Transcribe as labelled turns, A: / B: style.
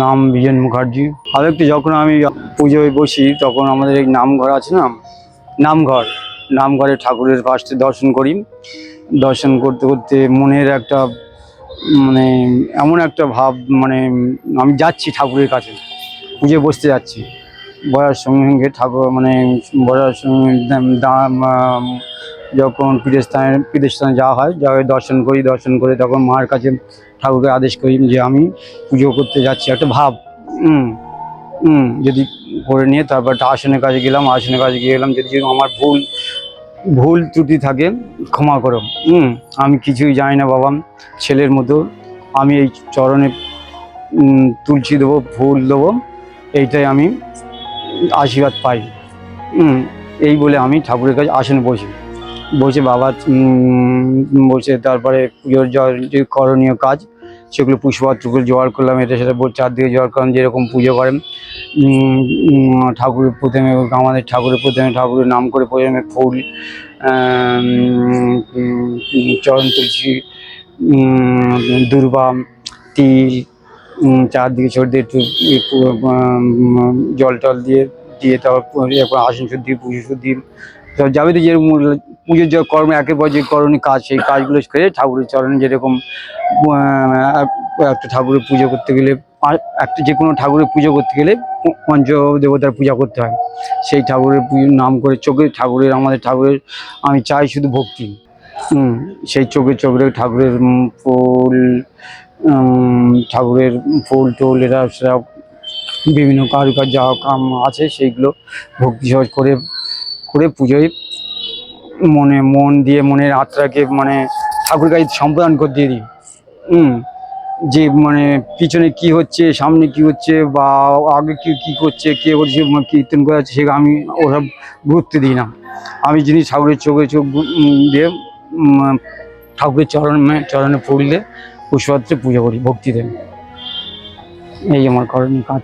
A: নাম বিজেন মুখার্জি। আরেকটি যখন আমি পুজোয় বসি তখন আমাদের এই নামঘর আছে না, নামঘর, নামঘরে ঠাকুরের ফার্স্টে দর্শন করি। দর্শন করতে করতে মনের একটা মানে এমন একটা ভাব, মানে আমি যাচ্ছি ঠাকুরের কাছে, পুজোয় বসতে যাচ্ছি। বলার সঙ্গে সঙ্গে ঠাকুর মানে বলার সঙ্গে যখন পীঠস্থানে যাওয়া হয়, দর্শন করি, দর্শন করে তখন মার কাছে ঠাকুরকে আদেশ করি যে আমি পুজো করতে যাচ্ছি, একটা ভাব। যদি করে নিয়ে তারপর একটা আসনের কাছে গেলাম, আসনের কাছে গিয়ে গেলাম, যদি আমার ভুল ভুল ত্রুটি থাকে ক্ষমা করো। আমি কিছুই জানি না বাবা, ছেলের মতো আমি এই চরণে তুলসী দেবো, ফুল দেবো, এইটাই আমি আশীর্বাদ পাই। এই বলে আমি ঠাকুরের কাছে আসনে বসি, বসে বাবা বসে তারপরে পুজোর যে করণীয় কাজ সেগুলো পুষ্পপাত্রগুলো জোগাড় করলাম, এটা সেটা চারদিকে জোগাড় করলাম, যেরকম পুজো করেন ঠাকুরের প্রথমে, আমাদের ঠাকুরের প্রথমে ঠাকুরের নাম করে প্রথমে ফুল, চরণ তুলসী, দূর্বা, তিল, চারদিকে ছোটদের একটু জল টল দিয়ে দিয়ে তারপর আসন শুদ্ধি, পুজো শুদ্ধি, সব যাবতীয় যে পুজোর যে কর্ম, একের পর যে করণীয় কাজ, সেই কাজগুলো করে ঠাকুরের চরণে, যেরকম একটা ঠাকুরের পুজো করতে গেলে, একটা যে কোনো ঠাকুরের পুজো করতে গেলে পঞ্চ দেবতার পূজা করতে হয়, সেই ঠাকুরের নাম করে চোখে ঠাকুরের, আমাদের ঠাকুরের আমি চাই শুধু ভক্তি। সেই চোখে চোখে ঠাকুরের ফুল, ঠাকুরের ফুল টুল এরা সেরা বিভিন্ন কারুকার যা কাম আছে সেইগুলো ভক্তি সহজ করে করে পুজোয় মন দিয়ে মনের আত্মাকে মানে ঠাকুর কাছে সম্প্রদান করে দিয়ে দিই। যে মানে পিছনে কি হচ্ছে, সামনে কি হচ্ছে, বা আগে কি করছে, কে করছে, কীর্তন করে যাচ্ছে, সেটা আমি ওসব গুরুত্ব দিই না। আমি জিনিস ঠাকুরের চোখে চোখ দিয়ে ঠাকুরের চরণে পড়লে পুষ্পপাত্রে পুজো করি ভক্তিতে। এই আমার করণীয় কাজ।